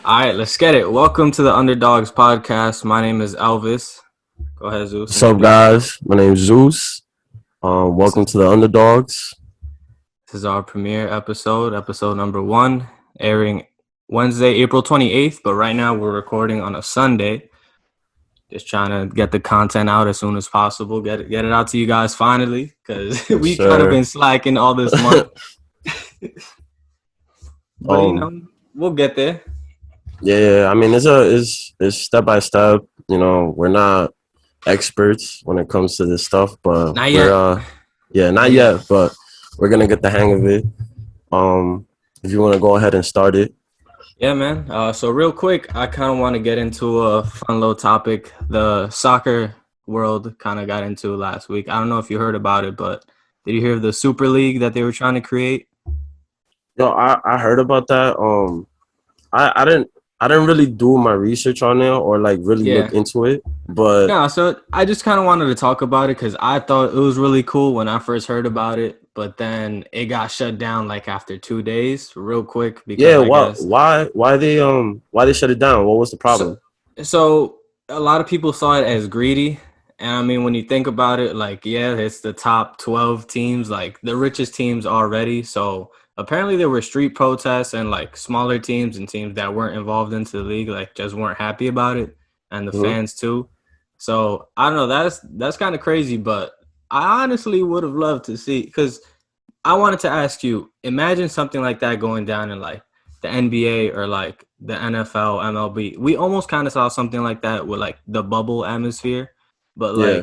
All right, let's get it. Welcome to the Underdogs podcast. My name is Elvis. Go ahead, Zeus. What's up, Introduce yourself. guys? My name is Zeus. This is, Welcome to the Underdogs. this is our premiere episode number 1, airing Wednesday, April 28th. But right now we're recording on a Sunday. Just trying to get the content out as soon as possible. Get it out to you guys finally, because Yes, we kind of sir. been slacking all this month. But um, we'll get there. yeah. I mean, it's step by step. We're not experts when it comes to this stuff, but Not we're yet. not yet, but we're gonna get the hang of it. If you want to go ahead and start it. Yeah, man. So real quick, I kind of want to get into a fun little topic. The soccer world kind of got into last week. I don't know if you heard about it, but did you hear of the Super League that they were trying to create? I heard about that. I didn't really do my research on it or like really Yeah. look into it, but No, so I just kind of wanted to talk about it because I thought it was really cool when I first heard about it, but then it got shut down like after 2 days, real quick, because yeah. I guess Why they shut it down? What was the so. problem? So a lot of people saw it as greedy, and I mean, when you think about it, like, yeah, it's the top 12 teams, like the richest teams already. So apparently there were street protests and like smaller teams and teams that weren't involved into the league, like just weren't happy about it, and the Mhm. fans too. So I don't know, that's kind of crazy, but I honestly would have loved to see, because I wanted to ask you, imagine something like that going down in like the NBA or like the NFL, MLB. We almost kind of saw something like that with like the bubble atmosphere, but Yeah.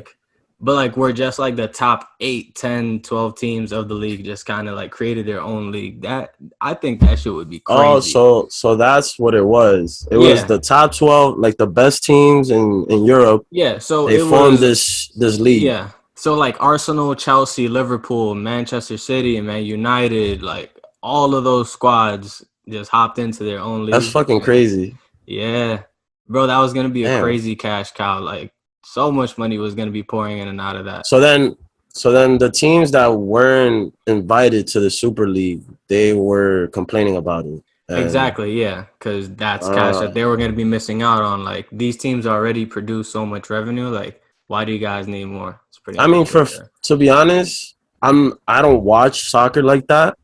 we're just like the top 8, 10, 12 teams of the league just kind of like created their own league. That I think that shit would be Oh, crazy. so that's what it was. It was Yeah. the top 12, like the best teams in Europe. Yeah, so They it formed was this league. yeah. So like Arsenal, Chelsea, Liverpool, Manchester City, and Man United, like all of those squads just hopped into their own That's league. fucking And crazy. yeah, bro, that was gonna be a Damn. crazy cash cow. Like so much money was gonna be pouring in and out of that. So then the teams that weren't invited to the Super League, they were complaining about it. And Exactly, yeah, because that's cash uh that they were gonna be missing out on. Like these teams already produce so much revenue. Like, why do you guys need more? It's pretty I much mean, what for they're. to be honest, I don't watch soccer like that.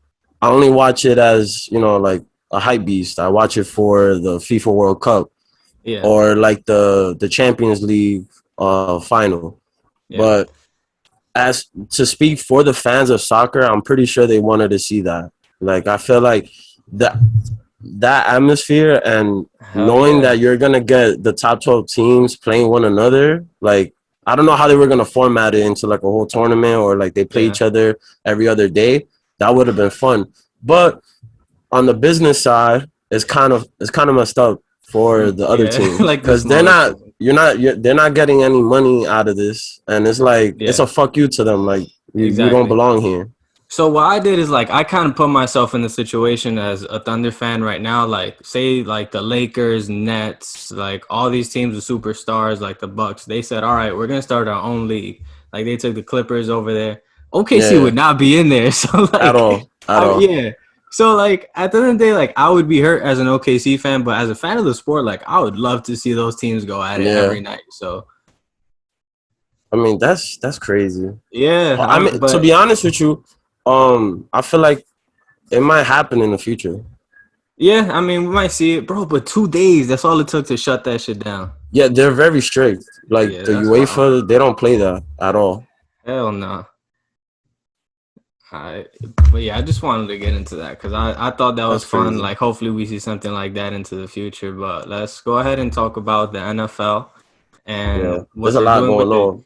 I only watch it as, like a hype beast. I watch it for the FIFA World Cup Yeah, or like the Champions League final. yeah. But as to speak for the fans of soccer, I'm pretty sure they wanted to see that. Like I feel like that that atmosphere and Hell knowing yeah. that you're gonna get the top 12 teams playing one another, like I don't know how they were gonna format it into like a whole tournament or like they play Yeah. each other every other day. That would have been fun. But on the business side, it's kind of messed up for the other Yeah, teams like the because smaller teams. they're not getting any money out of this, and it's like it's Yeah, a fuck you to them. Like you don't exactly. belong here. So what I did is like I kind of put myself in the situation as a Thunder fan right now. Like say like the Lakers, Nets, like all these teams of superstars like the Bucks. They said, "All right, we're gonna start our own league." Like they took the Clippers over there. OKC Yeah, would not be in there. So at like, all, at all. yeah. So like at the end of the day, like I would be hurt as an OKC fan, but as a fan of the sport, like I would love to see those teams go at it Yeah, every night. So I mean that's crazy. yeah, I mean, to but be honest with you, I feel like it might happen in the future. yeah, I mean, we might see it, bro, but 2 days, that's all it took to shut that shit down. Yeah, they're very strict. Like Yeah, the that's wild. UEFA, they don't play that at all. Hell no. I, but yeah, I just wanted to get into that because I thought that was That's fun. crazy. Like, hopefully, we see something like that into the future. But let's go ahead and talk about the NFL Yeah, and there's what a they're lot doing going with the on.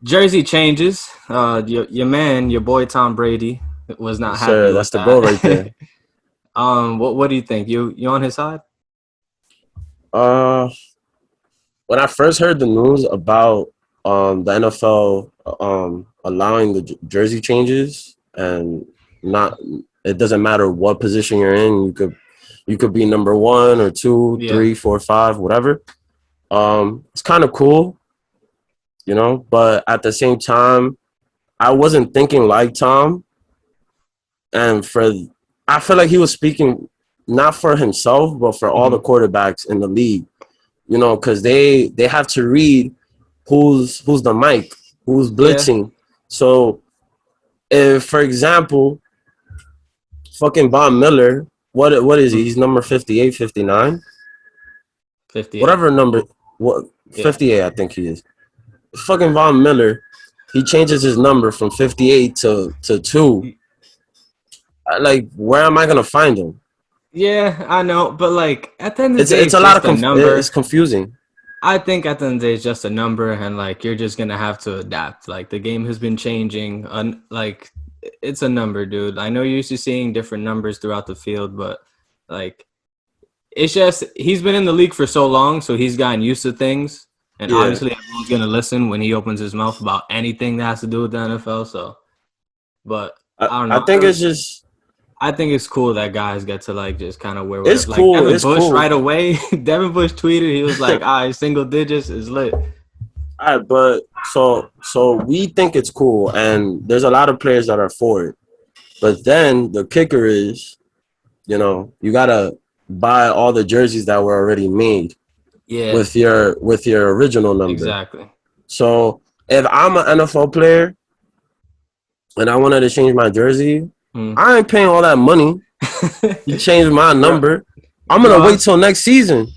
jersey changes. Your man, your boy Tom Brady, was not Yes, happy sir, with that's the goal right that. there. What do you think? You on his side? Uh, when I first heard the news about the NFL allowing the jersey changes and not it doesn't matter what position you're in, you could be number one or two, Yeah, three, four, five, whatever. It's kind of cool, but at the same time, I wasn't thinking like Tom, and I feel like he was speaking not for himself, but for all the quarterbacks in the league. You know, because they have to read who's the mic, who's Yeah. blitzing. So if, for example, fucking Von Miller, what is he? He's number 58, 59, 58. whatever number, what Yeah. 58, I think he is. Fucking Von Miller, he changes his number from 58 to 2. Like, where am I gonna find him? Yeah, I know, but like at the end of the day, It's it's a lot just of a it's number. confusing. I think at the end of the day, it's just a number, and like you're just gonna have to adapt. Like the game has been changing. Like it's a number, dude. I know you're used to seeing different numbers throughout the field, but like it's just he's been in the league for so long, so he's gotten used to things. And Yeah, obviously, everyone's gonna listen when he opens his mouth about anything that has to do with the NFL. So, but I don't I know. think it's just I think it's cool that guys get to like just kind of wear it's whatever. Like cool. Devin It's Bush cool. right away. Devin Bush tweeted he was like, "Ah, single digits is lit." All right, but so we think it's cool, and there's a lot of players that are for it. But then the kicker is, you know, you gotta buy all the jerseys that were already made Yeah, with your original number. exactly. So if I'm an NFL player and I wanted to change my jersey, Hmm. I ain't paying all that money to change my bro, number. I'm gonna bro, wait till next season.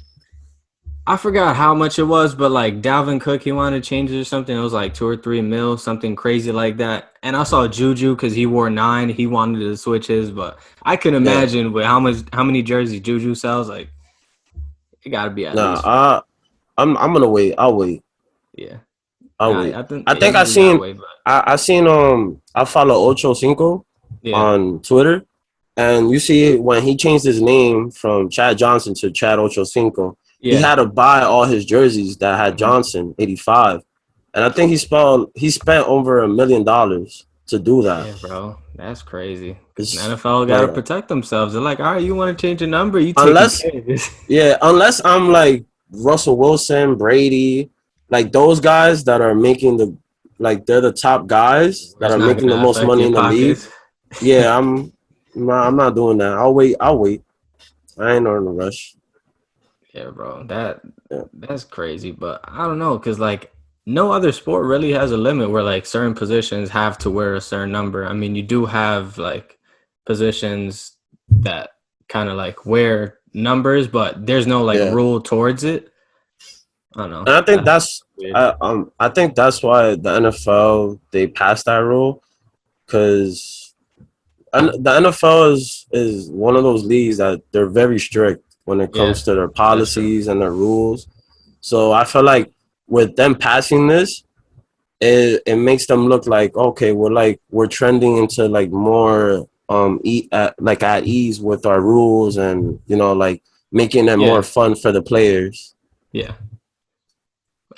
I forgot how much it was, but like Dalvin Cook, he wanted to change it or something. It was like 2 or 3 mil, something crazy like that. And I saw Juju because he wore 9. He wanted to switch his, but I can Yeah, imagine with how many jerseys Juju sells. Like it got to be at nah, least. I'm gonna wait. I'll wait. Yeah, I'll yeah. wait. I think I yeah, think you do that way, but I seen I follow Ocho Cinco yeah, on Twitter, and you see when he changed his name from Chad Johnson to Chad Ocho Cinco, he yeah. had to buy all his jerseys that had Mhm. Johnson 85, and I think he spent over $1 million to do that. Yeah, bro, that's crazy. Because the It's NFL got to like protect themselves. They're like, all right, you want to change your number? You taking unless care of this? yeah, unless I'm like Russell Wilson, Brady, like those guys that are making they're the top guys that It's are not making the gonna most affect money your in the league. pockets. Yeah, I'm not doing that. I'll wait. I ain't in a rush. Yeah, bro, Yeah. that's crazy. But I don't know, cause like no other sport really has a limit where like certain positions have to wear a certain number. I mean, you do have like positions that kind of like wear numbers, but there's no like Yeah. rule towards it. I don't know. And I think That's that's weird. I think that's why the NFL they passed that rule because the NFL is one of those leagues that they're very strict when it Yeah, comes to their that's true. policies and their rules. So I feel like with them passing this, it makes them look like, okay, we're trending into like more like at ease with our rules, and you know, like making it more Yeah, fun for the players. yeah.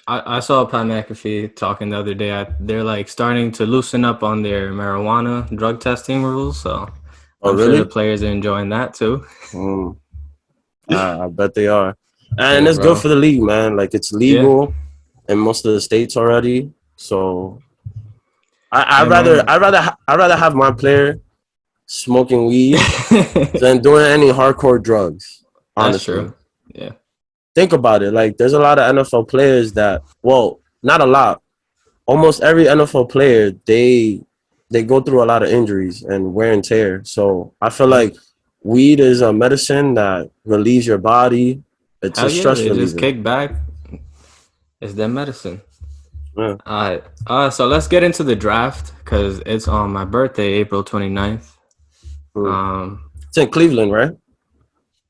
I saw Pat McAfee talking the other day. They're like starting to loosen up on their marijuana drug testing rules, so Oh I'm sure the really? players are enjoying that too. Mm, I bet they are, and Yeah, it's good bro. for the league, man. Like it's Yeah, legal in most of the states already, so yeah, man. I'd rather have my player smoking weed than doing any hardcore drugs. That's Honestly, true. Yeah, think about it. Like there's a lot of NFL players that, well, not a lot. Almost every NFL player they go through a lot of injuries and wear and tear. So I feel yeah. like weed is a medicine that relieves your body. It's a Hell yeah, stress they just reliever. kick back. It's their medicine. Yeah. All right. So let's get into the draft because it's on my birthday, April 29th. Mm. Um, It's in Cleveland, right?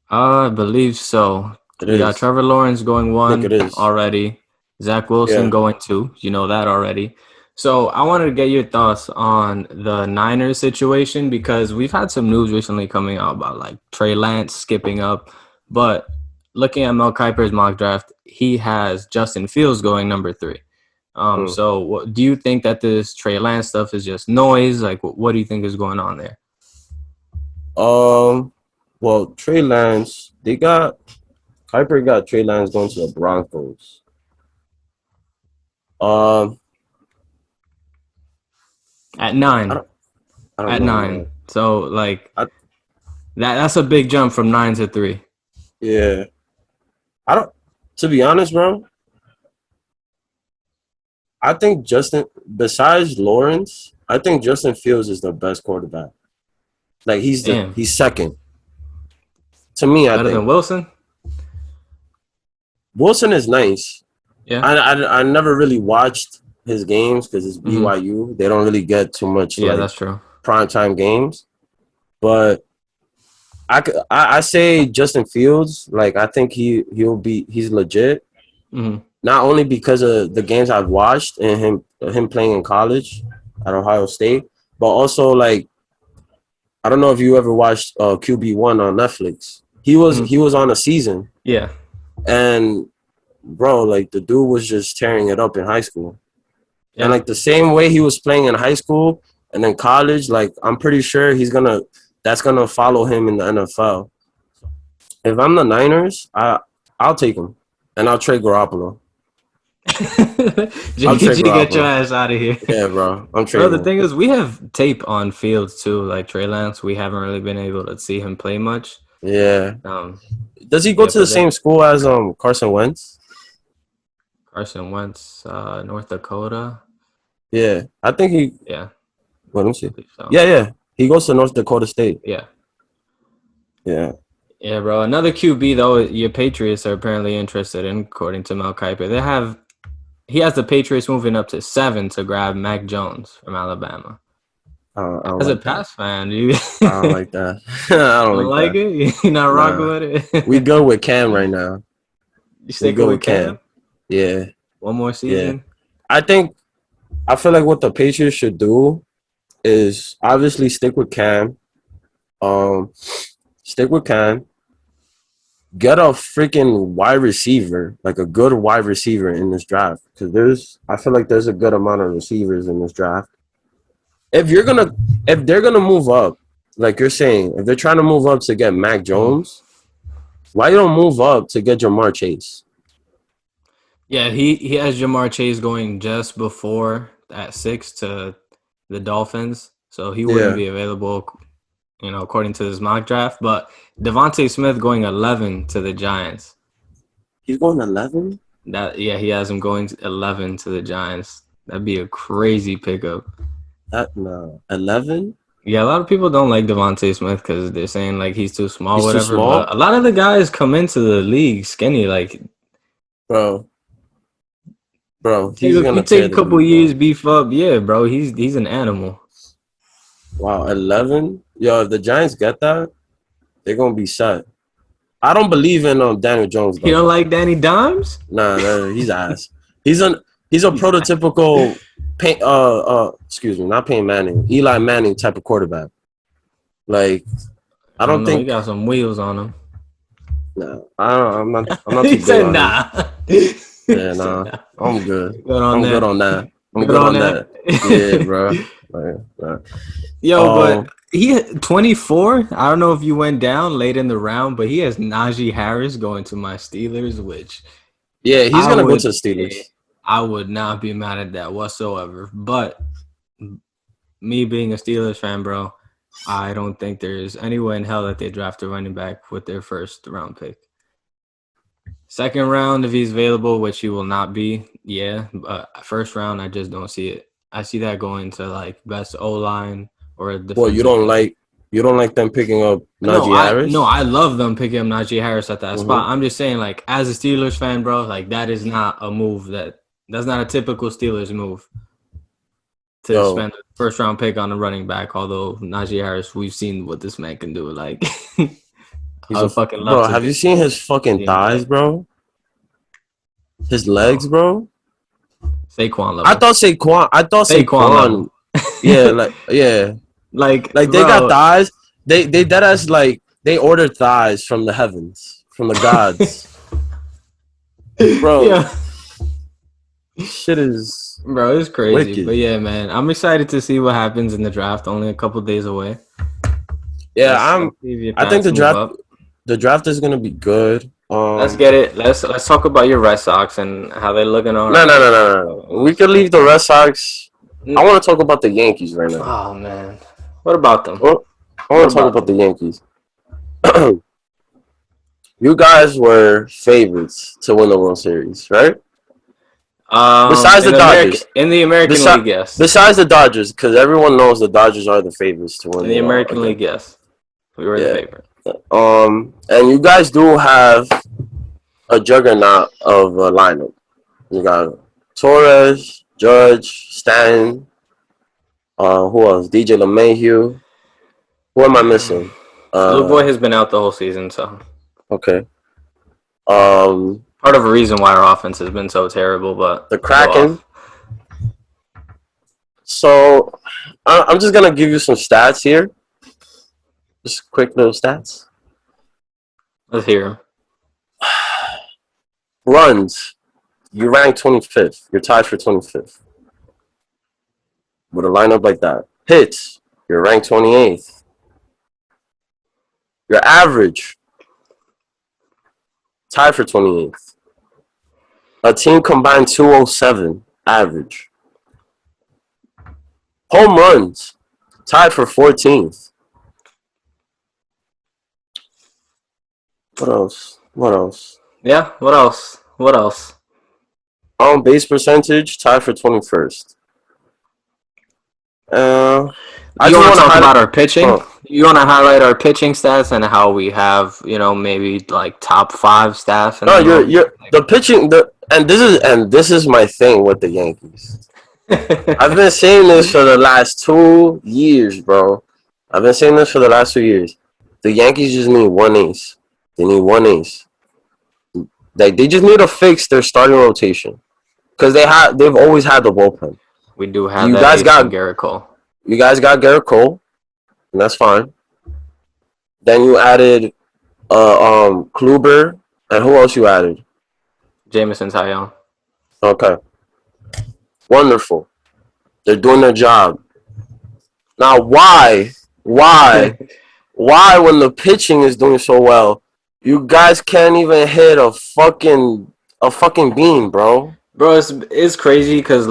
I believe so. It We got is. Trevor Lawrence going I think it 1 is. already. Zach Wilson Yeah. going 2. You know that already. So I wanted to get your thoughts on the Niners situation because we've had some news recently coming out about like Trey Lance skipping up. But looking at Mel Kiper's mock draft, he has Justin Fields going number 3. Mm. So do you think that this Trey Lance stuff is just noise? Like, what do you think is going on there? Um. Well, Trey Lance, they got Kuiper got Trey Lance going to the Broncos. Um. At I 9. don't. I don't At know, 9. man. So like I That's a big jump from 9 to 3. Yeah. I don't. To be honest, bro, I think besides Lawrence, I think Justin Fields is the best quarterback. Like Damn, he's second to me. I better than think Wilson. Wilson is nice. Yeah. I never really watched his games because it's Hmm. BYU. They don't really get too much Yeah, like that's true. primetime games. But I say Justin Fields. Like I think he's legit. Hmm. Not only because of the games I've watched and him playing in college at Ohio State, but also like I don't know if you ever watched QB1 on Netflix. Hmm. He was on a season Yeah. and bro, like the dude was just tearing it up in high school. And Yeah. like the same way he was playing in high school and in college, like I'm pretty sure that's gonna follow him in the NFL. If I'm the Niners, I'll take him and I'll trade Garoppolo. I'll trade JG, get your Garoppolo. ass out of here. Yeah, bro. I'm Bro, trading the him. thing is, we have tape on Fields too. Like Trey Lance, we haven't really been able to see him play much. Yeah. Um, Does he go yeah, to the but same then school as Carson Wentz? Carson Wentz, North Dakota. Yeah. I think he Yeah, let me I see. believe so. Yeah, yeah. He goes to North Dakota State. Yeah, Yeah. yeah, bro. Another QB though. Your Patriots are apparently interested in, according to Mel Kiper. He has the Patriots moving up to 7 to grab Mac Jones from Alabama. I don't As a like that. pass fan, dude, I don't like that. I don't don't like like that. it. You're not rocking Nah. with We it. good with Cam right now. You We sticking good with with Cam? Cam. Yeah. One more Yeah. season? I feel like what the Patriots should do is obviously Um stick with Cam. Get a freaking wide receiver, like a good wide receiver in this draft. Because I feel like there's a good amount of receivers in this draft. If you're gonna if they're gonna move up, like you're saying, if they're trying to move up to get Mac Mhm. Jones, why you don't move up to get Jamar Chase? Yeah, he has Jamar Chase going just before at 6 to the Dolphins, so he wouldn't Yeah. be available, according to this mock draft. But Devontae Smith going 11 to the Giants. He's going 11? He has him going 11 to the Giants. That'd be a crazy pickup. That no. 11? Yeah, a lot of people don't like Devontae Smith because they're saying like he's too small, He's too whatever. But small? a lot of the guys come into the league skinny. Like Bro. Bro, he's you gonna take tear a the couple league years, up. beef up. Yeah, bro, he's an animal. Wow, 11? Yo, if the Giants get that, they're gonna be set. I don't believe in Daniel Jones You though. don't like Danny Dimes? Nah, he's ass. He's a prototypical excuse me, not Peyton Manning, Eli Manning type of quarterback. Like I I don't don't know. He think got some wheels on him. no, I'm not He too big said on him. nah. Yeah, He said nah. nah. I'm good. Good on I'm good that. on that. I'm Good good on on that. Yeah, that. bro. Like, nah. Yo, but Um, he 24. I don't know if you went down late in the round, but he has Najee Harris going to my Steelers, which yeah, he's I gonna go would to the Steelers. I would not be mad at that whatsoever. But me being a Steelers fan, bro, I don't think there's any way in hell that they draft a running back with their first round pick. Second round, if he's available, which he will not be, yeah. But first round, I just don't see it. I see that going to like best O line or a Well, defensive end. you don't like them picking up No, Najee Harris? I love them picking up Najee Harris at that Mm-hmm. spot. I'm just saying, like, as a Steelers fan, bro, like that is not a move that's not a typical Steelers move to Yo, spend a first round pick on a running back. Although Najee Harris, we've seen what this man can do. Like, I would fucking love bro. to Have you be seen his fucking in thighs, play. bro? His No, legs, bro. Saquon level. I thought Saquon level. Saquon. Yeah, Like, like they got bro, thighs. They dead as like they ordered thighs from the heavens, from the gods, bro. yeah, Shit is bro, it's crazy. wicked. But yeah, man, I'm excited to see what happens in the draft. Only a couple days away. Yeah, Let's see if your I think Pats move up. the draft is gonna be good. Let's get it. Let's talk about your Red Sox and how they're looking. All No, right. no, no, no, no. We could leave the Red Sox. I want to talk about the Yankees right now. Oh man, what about them? Well, I What want to talk about about the them? Yankees. You guys were favorites to win the World Series, right? Besides the Dodgers. In the American Besi- League, yes. besides the Dodgers, because everyone knows the Dodgers are the favorites to In win the the American again. League, yes. We were the Yeah. favorite. And you guys do have a juggernaut of a lineup. You got Torres, Judge, Stanton. Who else? DJ LeMahieu. Who am I missing? Blue Boy has been out the whole season, so Okay. Um, part of the reason why our offense has been so terrible. But the go Kraken. off. So I'm just gonna give you some stats here. Just quick little stats. Let's hear him. Runs. You rank 25th. You're tied for 25th. With a lineup like that. Hits. You're ranked 28th. Your average. Tied for 28th. A team combined 207 average. Home runs. Tied for 14th. What else? What else? Yeah. What else? What else? On base percentage, tied for 21st. I You just want want to to talk highlight. about our pitching? You want to highlight our pitching stats and how we have, maybe like top 5 stats. No, you're the pitching. This is my thing with the Yankees. I've been saying this for the last 2 years, bro. I've been saying this for the last 2 years. The Yankees just need one ace. They need one ace. They just need to fix their starting rotation because they've always had the bullpen. We do have You that guys ace in got Garrett Cole. you guys got Garrett Cole, and that's fine. Then you added Kluber, and who else you added? Jameson Taillon. Okay, wonderful. They're doing their job. Now, why, when the pitching is doing so well, you guys can't even hit a fucking beam, bro? Bro, it's crazy because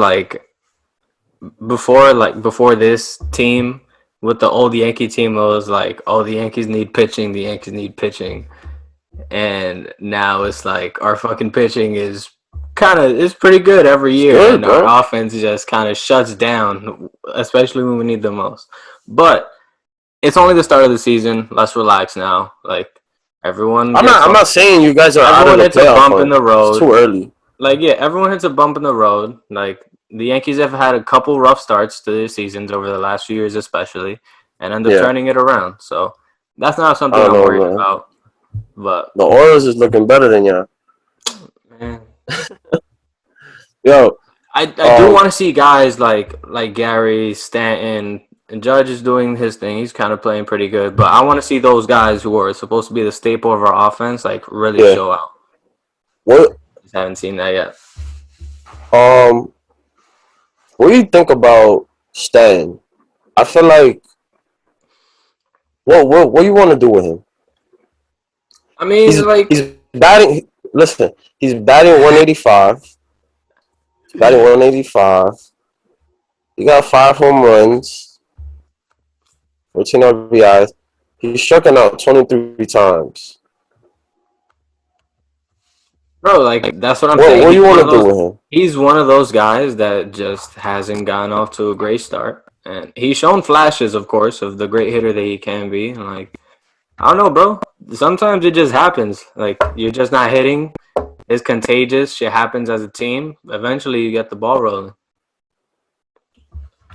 before this team with the old Yankee team, it was like, oh, the Yankees need pitching, the Yankees need pitching, and now it's like our fucking pitching is it's pretty good every It's year, good, and bro. our offense just kind of shuts down, especially when we need the most. But it's only the start of the season. Let's relax now. Like everyone, I'm not saying you guys are out of everyone the hits a playoff bump in hunt. the It's road. too early. Like, yeah, everyone hits a bump in the road. Like, the Yankees have had a couple rough starts to their seasons over the last few years, especially, and end up Yeah, turning it around. So that's not I something don't I'm know, worried man. about. But The Orioles is looking better than y'all. man, Yo, I do want to see guys like Gary Stanton and Judge is doing his thing. He's kind of playing pretty good, but I want to see those guys who are supposed to be the staple of our offense really yeah. show out. What Just haven't seen that yet. um what do you think about Stan? I feel like what do you want to do with him? I mean, He's batting. Listen, he's batting 185. He's batting 185. He got 5 home runs, 14 RBIs. He's striking out 23 times. bro, like that's what I'm What saying. do you want to do with him? He's one of those guys that just hasn't gotten off to a great start, and he's shown flashes, of course, of the great hitter that he can be. And I don't know, bro. Sometimes it just happens. Like you're just not hitting. It's contagious. Shit happens as a team. Eventually, you get the ball rolling.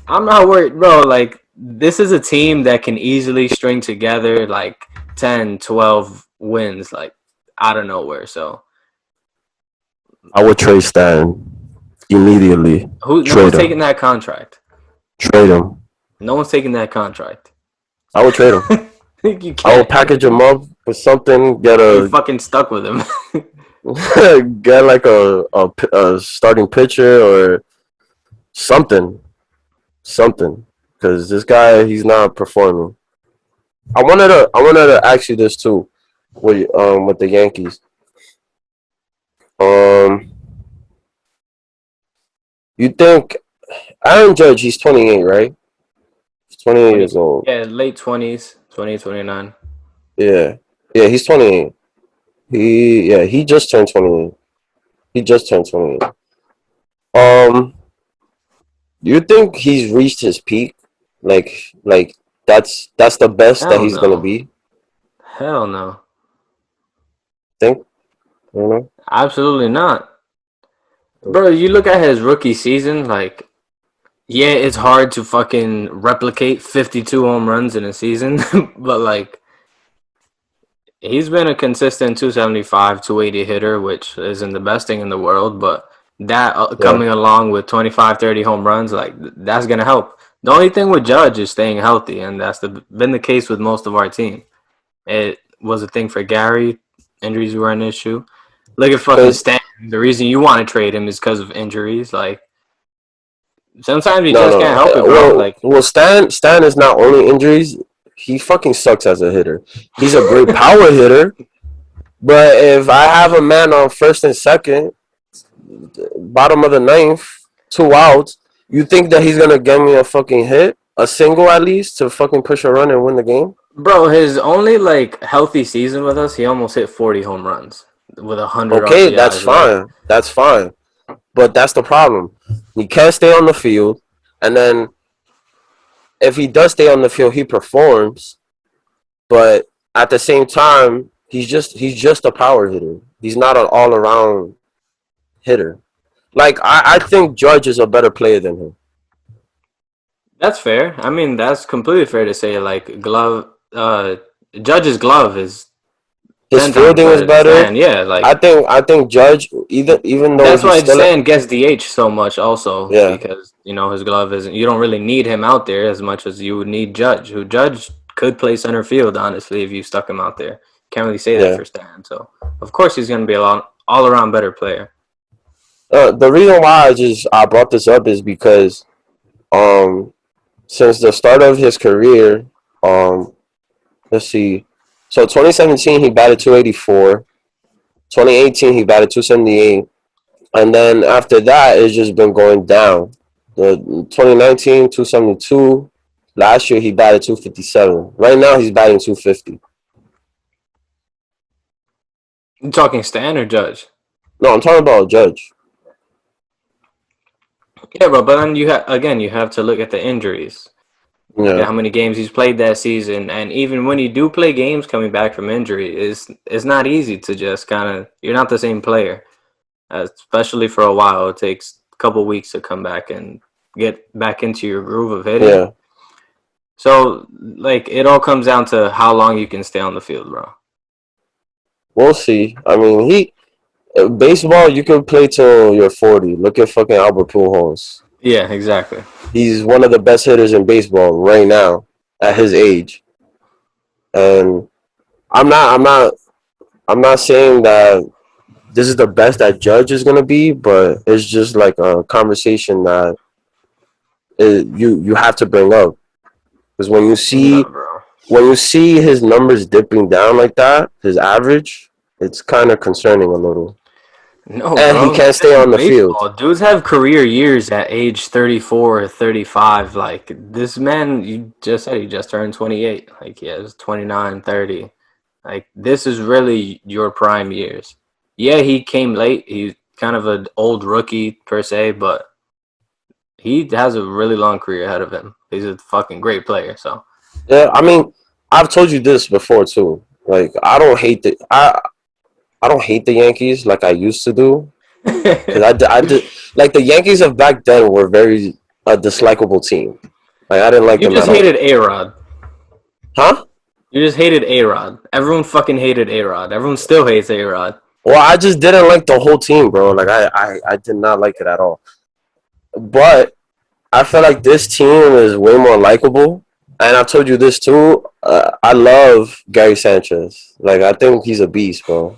I'm not worried, bro. Like this is a team that can easily string together like 10, 12 wins, like out of nowhere. So I would trade Stan immediately. no Trade one's him. taking that contract. Trade him. No one's taking that contract. I would trade him. You I would can't. package him up with something. You fucking stuck with him. Get like a starting pitcher or something. Because this guy, he's not performing. I wanted to ask you this too, with the Yankees. Um, you think Aaron Judge? He's 28, right? He's 28 20, years old. yeah, late 20s, 20, 29. Yeah. Yeah, he's 28. He just turned 28. He just turned 28. Um, do you think he's reached his peak? Like that's the best that Hell he's gonna no. be. Hell no. Think you know? Absolutely not. Bro, you look at his rookie season, like, yeah, it's hard to fucking replicate 52 home runs in a season, but like, he's been a consistent 275, 280 hitter, which isn't the best thing in the world, but that Yeah, coming along with 25, 30 home runs, like, that's going to help. The only thing with Judge is staying healthy, and been the case with most of our team. It was a thing for Gary. Injuries were an issue. Look at fucking because Stan. The reason you want to trade him is because of injuries. Like, sometimes you no, just no. can't help it, bro. Well, Like, Stan is not only injuries. He fucking sucks as a hitter. He's a great power hitter, but if I have a man on first and second, bottom of the ninth, 2 outs, you think that he's gonna get me a fucking hit, a single at least, to fucking push a run and win the game? bro, his only like healthy season with us, he almost hit 40 home runs with 100 Okay, that's RBIs. Like, fine. That's fine. But that's the problem. He can't stay on the field, and then if he does stay on the field, he performs. But at the same time, he's just a power hitter. He's not an all around hitter. Like I think Judge is a better player than him. that's fair. I mean, that's completely fair to say. Like, Judge's glove is His 10 times fielding is better than better. Stan. Yeah, I like, think I think Judge even though that's he's why still Stan gets DH so much, also, yeah because, his glove isn't, you don't really need him out there as much as you would need Judge, who Judge could play center field, honestly, if you stuck him out there. Can't really say that yeah. for Stan. So, of course, he's going to be a all around better player. The reason why I brought this up is because um since the start of his career, um let's see, so 2017 he batted 284, 2018 he batted 278, and then after that it's just been going down. The 2019 272, last year he batted 257. Right now he's batting 250. You talking Stan or Judge? No, I'm talking about Judge. Yeah, bro. But then you have to look at the injuries. Look at Yeah, how many games he's played that season, and even when you do play games coming back from injury, it's not easy to just kind of, you're not the same player, especially for a while. It takes a couple weeks to come back and get back into your groove of hitting. yeah. So, like, it all comes down to how long you can stay on the field, bro. We'll see. I mean, baseball you can play till you're 40. Look at fucking Albert Pujols. Yeah, exactly. He's one of the best hitters in baseball right now at his age. And I'm not I'm not I'm not saying that this is the best that Judge is gonna be, but it's just like a conversation that you have to bring up because No, bro. when you see his numbers dipping down like that, his average, it's kind of concerning a little. No, And he bro. can't This stay is on the field. baseball. Dudes have career years at age 34 or 35. Like, this man, you just said he just turned 28. Like, he has 29, 30. Like, this is really your prime years. Yeah, he came late. He's kind of an old rookie, per se, but he has a really long career ahead of him. He's a fucking great player, so. Yeah, I mean, I've told you this before too. Like I don't hate the Yankees like I used to do because I did like the Yankees of back then were very a dislikable team. Like I didn't like You them just at all. hated A-Rod. Huh? You just hated A-Rod. Everyone fucking hated A-Rod. Everyone still hates A-Rod. Well, I just didn't like the whole team, bro. Like I did not like it at all. But I feel like this team is way more likable. And I told you this too. I love Gary Sanchez. Like I think he's a beast, bro.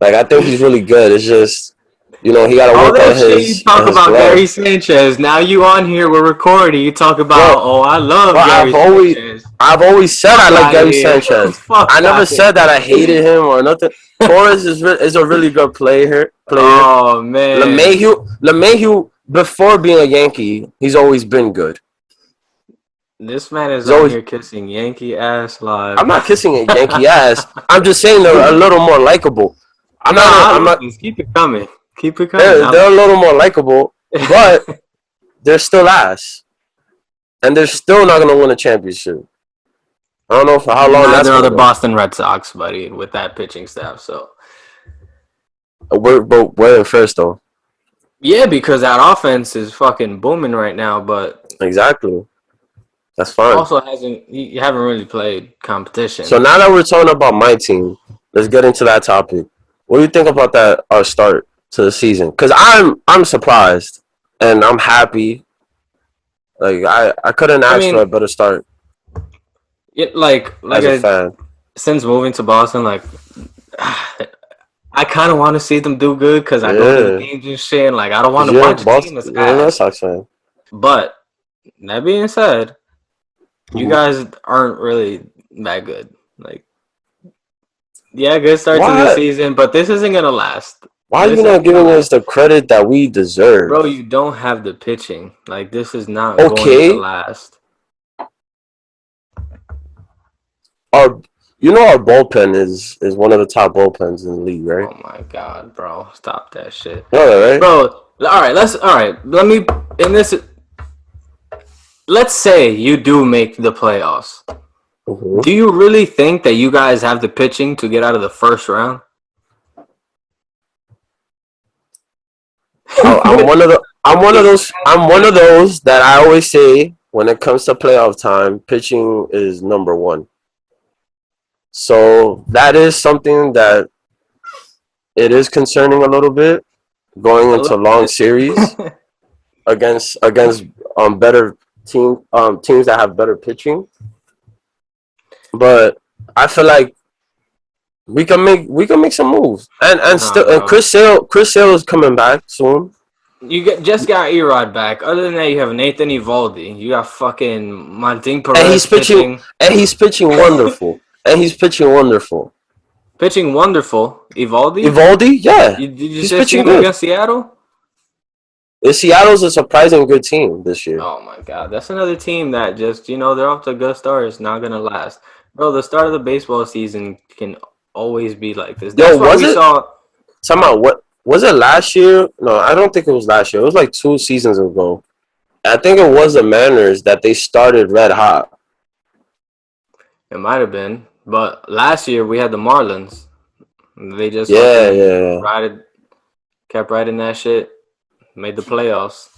Like I think he's really good. It's just he got to All work that on shit you his talk about glove, Gary Sanchez. Now you on here, we're recording. You talk about, bro. oh, I love But Gary Sanchez. I've always said I Fuck like out of Gary here. Sanchez. Fuck I never out of said that I here. hated him or nothing. Torres is a really good player. Oh, man. LeMahieu before being a Yankee, he's always been good. This man is He's on always. here kissing Yankee ass live. I'm not kissing a Yankee ass. I'm just saying they're a little more likable. I'm Nah, not. I I'm love not. this. Keep it coming. Keep it coming. They're a little more likable, but they're still ass, and they're still not gonna win a championship. I don't know for how long that's Neither are gonna the go. Boston Red Sox, buddy, with that pitching staff. So We're in first though. yeah, because that offense is fucking booming right now, but Exactly. That's fine. also hasn't you haven't really played So competition. now that we're talking about my team, let's get into that topic. What do you think about that our start to the season? Because I'm surprised and I'm happy. Like I couldn't I ask for a mean, better start it like as a fan. since moving to Boston, like I kind of want to see them do good because I go to the Yeah, games and shit. And, like I don't want because to you're a watch a team Boston, that's you're a Red ass. Sox fan. But that being said, you Mm-hmm. guys aren't really that good. Like, yeah, good start to the Why? season, but this isn't gonna last. Why are This you not isn't gonna giving us last, the credit that we deserve? bro. You don't have the pitching. Like, this is not going to Okay, last. our our bullpen is one of the top bullpens in the league, right? Oh my god, bro, stop that shit, You know that, right? bro. All right. Let me in this. Let's say you do make the playoffs. Mm-hmm. Do you really think that you guys have the pitching to get out of the first round? I'm one of the. I'm one of those. I'm one of those that I always say when it comes to playoff time, pitching is number one. So that is something that it is concerning a little bit going A into little long bit. series against better teams that have better pitching. But I feel like we can make some moves and Nah, still and bro. Chris Sale is coming back soon. Just got Erod back. Other than that, you have Nathan Evaldi. You got fucking Martin And Perez he's pitching pitching. and he's pitching wonderful. And he's pitching wonderful. Pitching wonderful. Evaldi? Evaldi, yeah, Did you he's just see pitching him good. against Seattle? Seattle's a surprising good team this year. Oh my god. That's another team that just, they're off to a good start. It's not going to last. Bro, the start of the baseball season can always be like this. Yo, That's why was we it? saw. Somehow, what was it last year? No, I don't think it was last year. It was like 2 seasons ago. I think it was the Mariners that they started red hot. It might have been. But last year we had the Marlins. They just Yeah, fucking yeah. kept riding that shit, made the playoffs.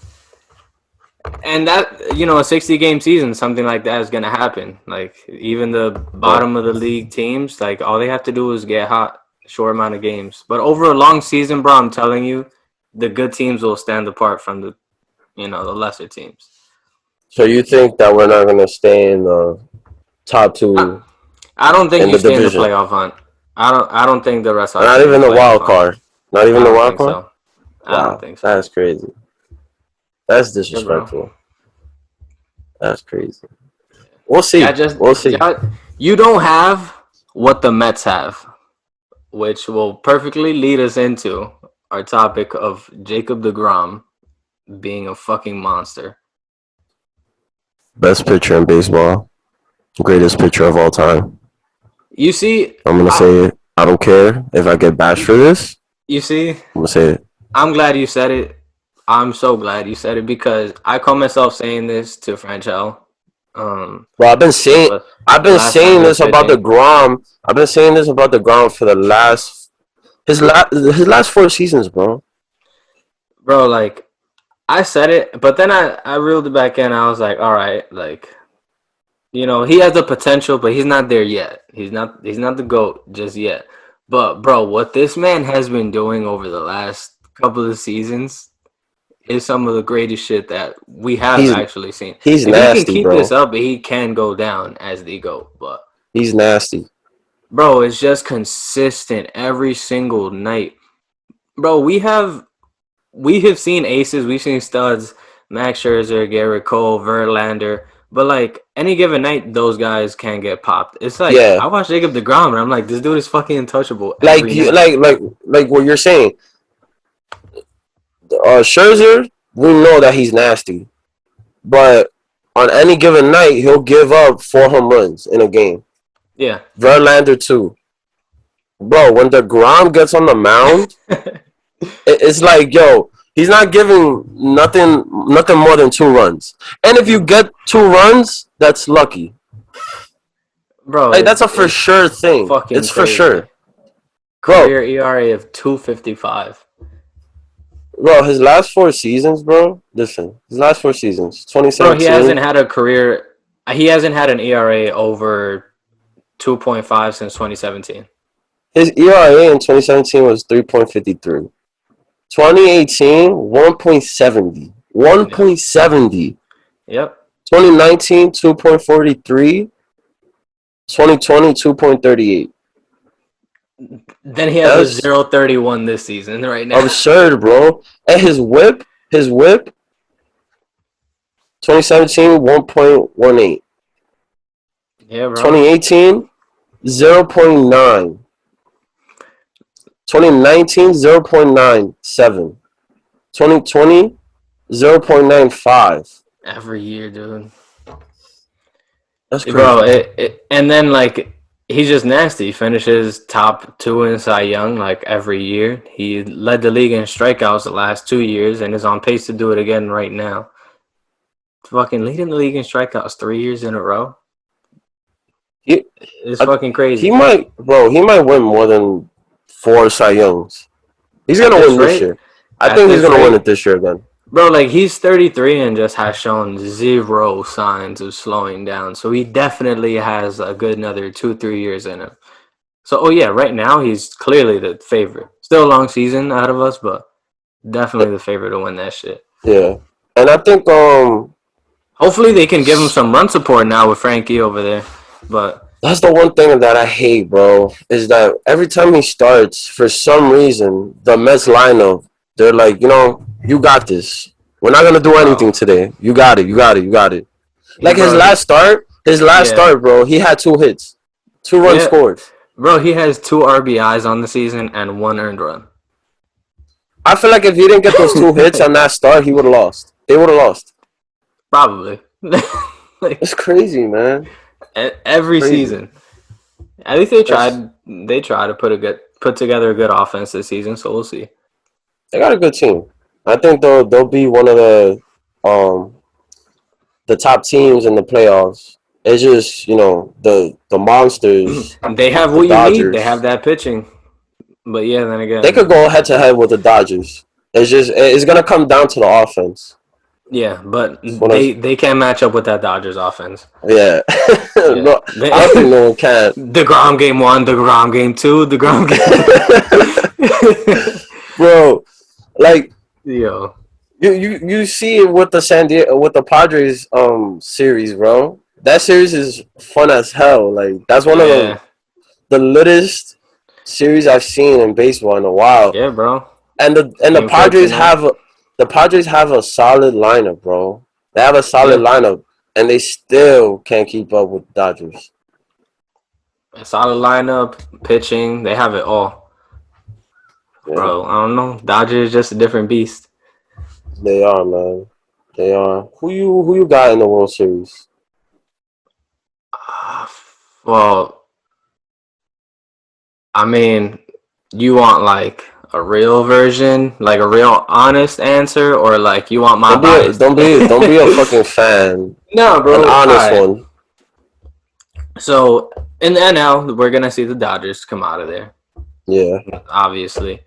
And that, a 60-game season, something like that is going to happen. Like, even the Yeah. bottom of the league teams, like, all they have to do is get hot, short amount of games. But over a long season, bro, I'm telling you, the good teams will stand apart from the lesser teams. So you think that we're not gonna stay in the top I, two I don't think in you the stay in the division? playoff hunt. I don't think the Red Sox Not stay in even the the playoff wild hunt. card. Not even I the don't wild think card. so. I don't Wow, think so. that's crazy. That's Yeah, bro. disrespectful. That's crazy. We'll Yeah, see. We'll see. you don't have what the Mets have, which will perfectly lead us into our topic of Jacob DeGrom being a fucking monster. Best pitcher in baseball. Greatest pitcher of all time. You see, I'm gonna I, say it. I don't care if I get bashed for this. you see, I'm gonna say it. I'm glad you said it. I'm so glad you said it because I caught myself saying this to Franchel. Bro, I've The been last time saying he was this about the pitching, Grom. I've been saying this about the Grom for the last his last 4 seasons, bro. bro. Like I said it, but then I reeled it back in. I was like, all right, like he has the potential, but he's not there yet. He's not the GOAT just yet. But bro, what this man has been doing over the last couple of seasons is some of the greatest shit that we have He's actually seen. he's If he can nasty, keep this bro. up, he can go down as the GOAT. But He's nasty. bro, it's just consistent every single night. Bro, we have seen aces, we've seen studs, Max Scherzer, Garrett Cole, Verlander, but like any given night, those guys can get popped. It's like Yeah, I watch Jacob Degrom and I'm like, this dude is fucking untouchable like every you, night. like what you're saying. Scherzer, we know that he's nasty, but on any given night, he'll give up 4 home runs in a game. Yeah. Verlander too. Bro, when DeGrom gets on the mound, it's like, yo, he's not giving nothing more than 2 runs. And if you get 2 runs, that's lucky. Bro, Like that's a for sure thing. fucking It's for crazy. sure. Career ERA of 2.55. Bro, his last 4 seasons, bro. Listen, his last 4 seasons, Bro, he 2017. hasn't had a career. He hasn't had an ERA over 2.5 since 2017. His ERA in 2017 was 3.53. 2018, 1.70. Yep. 1.70. Yep. 2019, 2.43. 2020, 2.38. Then he has That's a 0.31 this season right now. absurd, bro. And his whip, 2017, 1.18. Yeah, bro. 2018, 0.9. 2019, 0.97. 2020, 0.95. Every year, dude. That's crazy. Bro, and then like he's just nasty. He finishes top 2 in Cy Young like every year. He led the league in strikeouts the last 2 years and is on pace to do it again right now. Fucking leading the league in strikeouts 3 years in a row. It's fucking crazy. He might win more than 4 Cy Youngs. He's gonna win this year. I think he's gonna win it this year again. Bro, like he's 33 and just has shown zero signs of slowing down. So he definitely has a good another 2-3 years in him. So yeah, right now he's clearly the favorite. Still a long season out of us, but definitely the favorite to win that shit. Yeah, and I think hopefully they can give him some run support now with Frankie over there. But that's the one thing that I hate, bro, is that every time he starts, for some reason, the Mets lineup, they're like, you got this. We're not gonna do anything today. You got it. Like his last start, bro, he had 2 hits, 2 runs scored. Bro, he has 2 RBIs on the season and 1 earned run. I feel like if he didn't get those 2 hits on that start, he would have lost. They would have lost. Probably. It's crazy, man. Every season. At least they tried. They try to put together a good offense this season. So we'll see. They got a good team. I think they'll be one of the top teams in the playoffs. It's just the monsters. They have what you need. They have that pitching. But yeah, then again, they could go head to head with the Dodgers. It's gonna come down to the offense. Yeah, but they can't match up with that Dodgers offense. Yeah, no, I don't think no one can. DeGrom game 1, DeGrom game 2, DeGrom game. Bro, like yo, you see it with the Padres series, bro. That series is fun as hell. Like that's one of the littest series I've seen in baseball in a while. Yeah, bro. And the Padres have a solid lineup, bro. They have a solid lineup, and they still can't keep up with the Dodgers. A solid lineup, pitching, they have it all. Yeah. Bro, I don't know. Dodgers is just a different beast. They are, man. They are. Who you got in the World Series? Well, I mean, you want like a real version, like a real honest answer, or like you want my bias? Don't be a fucking fan. No, bro. An honest one. So in the NL, we're gonna see the Dodgers come out of there. Yeah. Obviously.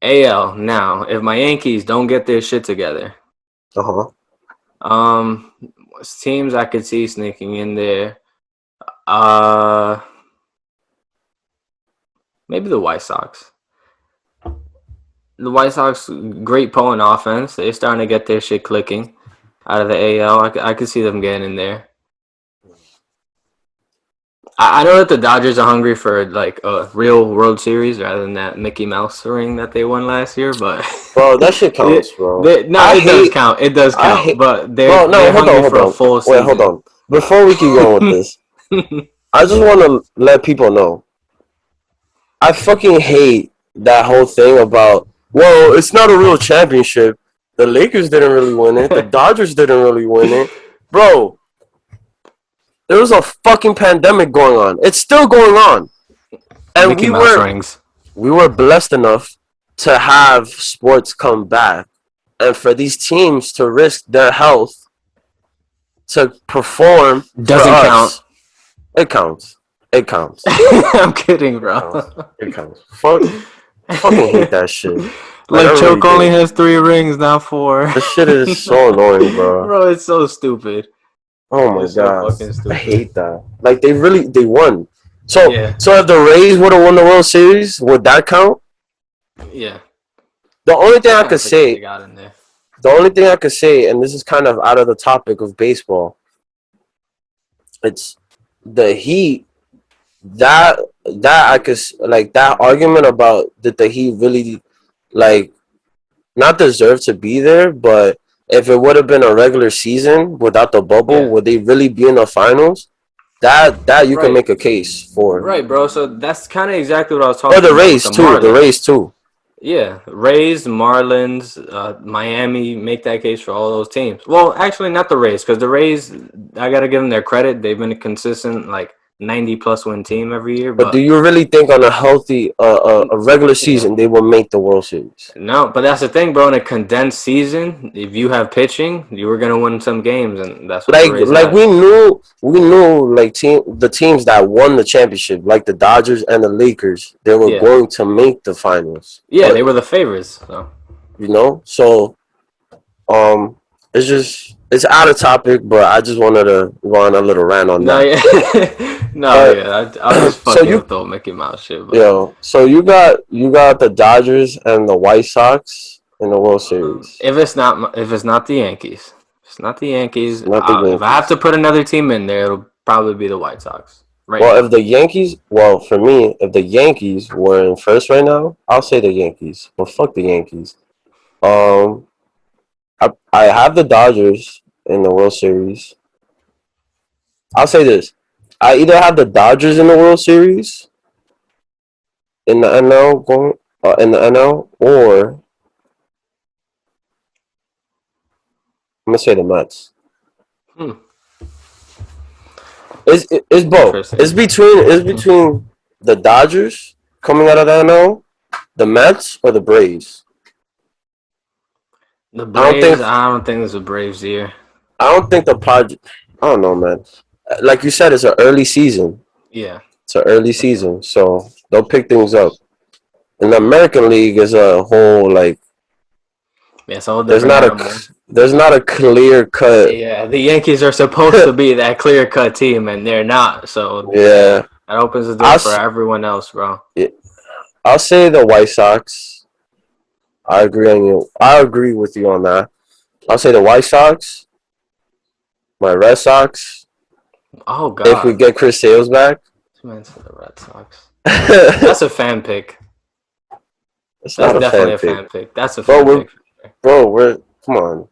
AL, now, if my Yankees don't get their shit together. Teams I could see sneaking in there. Maybe the White Sox. The White Sox, great pulling offense. They're starting to get their shit clicking out of the AL. I could see them getting in there. I know that the Dodgers are hungry for like a real World Series rather than that Mickey Mouse ring that they won last year. But bro, that shit counts, bro. It does count. It does count. But they're hungry for a full season. Wait, hold on. Before we keep going with this, I just want to let people know. I fucking hate that whole thing about, it's not a real championship. The Lakers didn't really win it. The Dodgers didn't really win it. bro, there was a fucking pandemic going on. It's still going on, and Mickey Mouse rings. we were blessed enough to have sports come back, and for these teams to risk their health to perform for Doesn't count. us. It counts. It counts. I'm kidding, bro. It counts. It counts. Fucking hate that shit. Like I Choke really only do. has 3 rings, not 4. This shit is so annoying, bro. Bro, it's so stupid. Oh my It's so god, fucking I stupid. hate that. Like they won. So Yeah. so if the Rays would have won the World Series, would that count? Yeah. The only thing I I could forget they say, got in there. the only thing I could say, and this is kind of out of the topic of baseball, it's the Heat. That I could like that argument about did the Heat really like not deserve to be there, but if it would have been a regular season without the bubble, Yeah. would they really be in the finals? That you can Right. make a case for. Right, bro. So that's kind of exactly what I was Or talking the about with Rays the too. The Marlins. Rays too. Yeah, Rays, Marlins, Miami, make that case for all those teams. Well, actually, not the Rays, because the Rays, I gotta give them their credit. They've been a consistent 90+ win team every year. But do But you really think on a healthy a regular season they will make the World Series? no, but that's the thing, bro. In a condensed season, if you have pitching, you were gonna win some games, and that's what the Rays Like had. we knew like the teams that won the championship, like the Dodgers and the Lakers, they were Yeah, going to make the finals. yeah, But they were the favorites. So so um, it's out of topic, but I just wanted to go on a little rant on no, that. yeah, no, But yeah, I was so fucking you with the whole Mickey Mouse shit, but so you got the Dodgers and the White Sox in the World Series. if it's not the Yankees, if it's not the Yankees. Not the If I have to Yankees. put another team in there, it'll probably be the White Sox right Well, now. if the Yankees, well, for me, if the Yankees were in first right now, I'll say the Yankees. But fuck the Yankees. Um, I have the Dodgers in the World Series. I'll say this: I either have the Dodgers in the World Series in the NL going in the NL, or I'm gonna say the Mets. Hmm. It's both. Interesting. It's between the Dodgers coming out of the NL, the Mets, or the Braves. The I don't think Braves, I don't think it's a Braves year. I don't think the Padres. I don't know, man. Like you said, it's an early season. Yeah, It's an early season, so they'll pick things up. And the American League is a whole like. yeah, it's a whole There's different not animal. a clear cut. Yeah, the Yankees are supposed to be that clear cut team, and they're not. So Yeah, that opens the door I'll for everyone else, bro. I'll say the White Sox. I agree on you. I agree with you on that. I'll say the White Sox. My Red Sox. Oh If we God, get Chris Sales back. this man's for the Red Sox. It's That's a fan pick. That's not a definitely fan a pick, fan pick. That's a bro. fan pick, We're come on.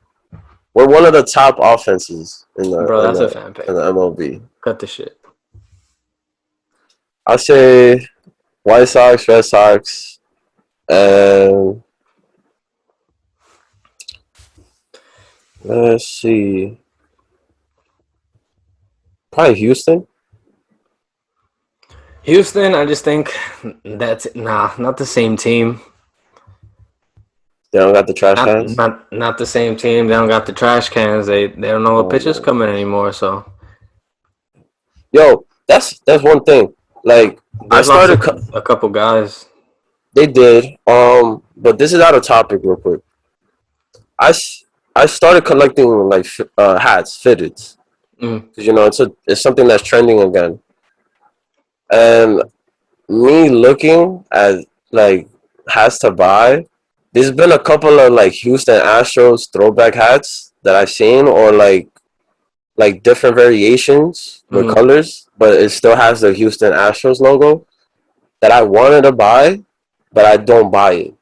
We're one of the top offenses in the bro. in That's a the fan in pick. the MLB. Cut the shit. I say White Sox, Red Sox, and let's see, probably Houston. Houston, I just think that's not the same team. They don't got the trash Not cans. not not the same team. They don't got the trash cans. They don't know what Oh pitches man, coming anymore. So yo, that's one thing. Like I they've lost started, a couple guys. they did. But this is out of topic real quick. I I started collecting like hats, fitteds, Mm. because it's something that's trending again. And me looking at like hats to buy, there's been a couple of like Houston Astros throwback hats that I've seen, or like different variations with Mm. colors, but it still has the Houston Astros logo that I wanted to buy, but I don't buy it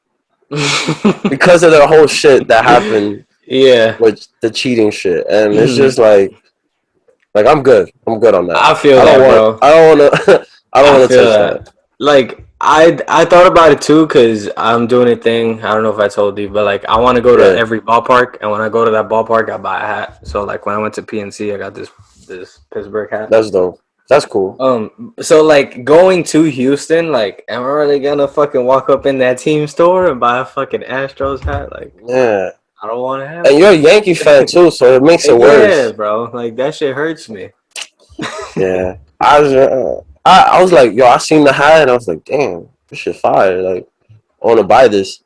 because of the whole shit that happened Yeah, with the cheating shit, and it's just I'm good on that. I feel that, bro. I don't want to I don't I want to feel touch that. that. Like I thought about it too because I'm doing a thing. I don't know if I told you, but like I want to go to Yeah, every ballpark, and when I go to that ballpark, I buy a hat. So like when I went to PNC, I got this Pittsburgh hat. that's dope. That's cool. So like going to Houston, like, am I really gonna fucking walk up in that team store and buy a fucking Astros hat? Like, Yeah, I don't want to have and you're a to. Yankee fan too, so it makes it Yeah, worse. bro. Like that shit hurts me. Yeah, I was like, yo, I seen the hat, and I was like, damn, this shit fire. Like, I want to buy this,